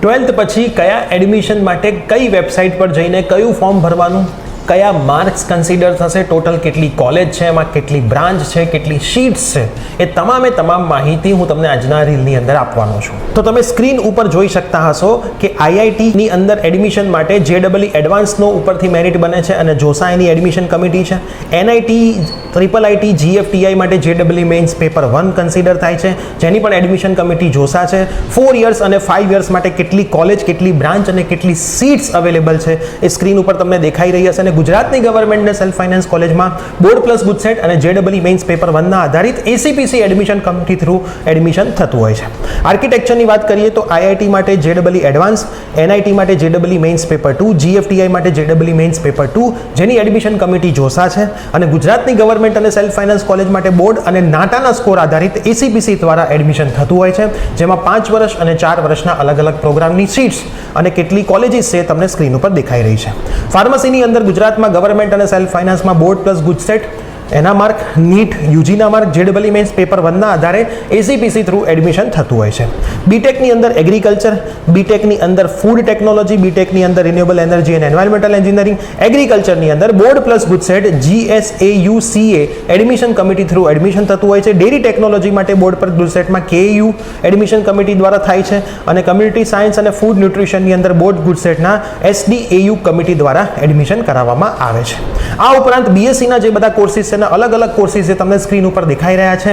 12th પછી કયા admission માટે કઈ વેબસાઇટ પર જઈને કયું ફોર્મ ભરવાનું, કયા માર્ક્સ કન્સિડર થશે, ટોટલ કેટલી કોલેજ છે, એમાં કેટલી બ્રાન્ચ છે, કેટલી શીટ્સ છે, એ તમામ માહિતી હું તમને આજના રીલની અંદર આપવાનો છું. તો તમે સ્ક્રીન ઉપર જોઈ શકતા હશો કે આઈઆઈટીની અંદર એડમિશન માટે જેડબલઈ એડવાન્સનો ઉપરથી મેરિટ બને છે અને જોસા એની એડમિશન કમિટી છે. એનઆઈટી, ટ્રિપલ આઈટી, જીએફટીઆઈ માટે જેડબલઈ મેઇન્સ પેપર 1 કન્સિડર થાય છે, જેની પણ એડમિશન કમિટી જોસા છે. 4 યર્સ અને 5 યર્સ માટે કેટલી કોલેજ, કેટલી બ્રાન્ચ અને કેટલી સીટ્સ અવેલેબલ છે એ સ્ક્રીન ઉપર તમને દેખાઈ રહી હશે. અને ગુજરાતની ગવર્મેન્ટને સેલ્ફ ફાઇનાન્સ કોલેજમાં બોર્ડ પ્લસ ગુજસેટ અને જેડબલઈ મેઇન્સ પેપર 1 ના આધારિત ACPC admission committee through admission થતું હોય છે. આર્કિટેક્ચરની વાત કરીએ તો આઈઆઈટી માટે જેડબલઈ એડવાન્સ, એનઆઈટી માટે જેડબલઈ મેઇન્સ પેપર 2, જીએફટીઆઈ માટે જેડબલઈ મેઇન્સ પેપર 2, જેની એડમિશન કમિટી જોસા છે. અને ગુજરાતની ગવર્મેન્ટ અને સેલ્ફ ફાઇનાન્સ કોલેજ માટે બોર્ડ અને નાટાના સ્કોર આધારિત એસીપીસી દ્વારા એડમિશન થતું હોય છે, જેમાં 5 વર્ષ અને 4 વર્ષના અલગ અલગ પ્રોગ્રામની સીટ્સ અને કેટલી કોલેજીસ છે તમને સ્ક્રીન ઉપર દેખાઈ રહી છે. ફાર્મસીની અંદર ગુજરાતમાં ગવર્મેન્ટ અને સેલ્ફ ફાઇનાન્સમાં બોર્ડ પ્લસ ગુજસેટ, એના માર્ક, નીટ, યુજીના માર્ક, જેડબલઈ મેઇન્સ પેપર 1 ના આધારે એસીપીસી થ્રુ એડમિશન થતું હોય છે. બીટેકની અંદર એગ્રીકલ્ચર, બીટેકની અંદર ફૂડ ટેકનોલોજી, બીટેકની અંદર renewable energy and environmental engineering, એગ્રીકલ્ચરની અંદર board plus GUJCET, GSAUCA admission committee through admission થતું હોય છે. ડેરી ટેકનોલોજી માટે બોર્ડ પર ગુજસેટમાં KU એડમિશન કમિટી દ્વારા થાય છે અને કમ્યુનિટી સાયન્સ અને ફૂડ ન્યુટ્રિશનની અંદર બોર્ડ ગુજસેટના SDAU કમિટી દ્વારા એડમિશન કરાવવામાં આવે છે. આ ઉપરાંત બીએસસીના જે બધા કોર્સિસ છે, અલગ અલગ કોર્સિસ જે તમને સ્ક્રીન ઉપર દેખાઈ રહ્યા છે,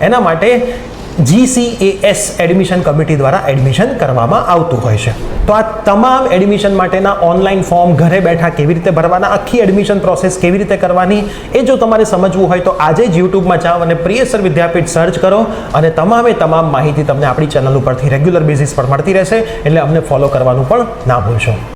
એના માટે GCAS એડમિશન કમિટી દ્વારા એડમિશન કરવામાં આવતું હોય છે. તો આ તમામ એડમિશન માટેના ઓનલાઈન ફોર્મ ઘરે બેઠા કેવી રીતે ભરવાના, આખી એડમિશન પ્રોસેસ કેવી રીતે કરવાની, એ જો તમારે સમજવું હોય તો આજે જ યુટ્યુબમાં જાઓ અને પ્રિયસર વિદ્યાપીઠ સર્ચ કરો અને તમામ માહિતી તમને આપણી ચેનલ ઉપરથી રેગ્યુલર બેઝિસ પર મળતી રહેશે. એટલે અમને ફોલો કરવાનું પણ ના ભૂલશો.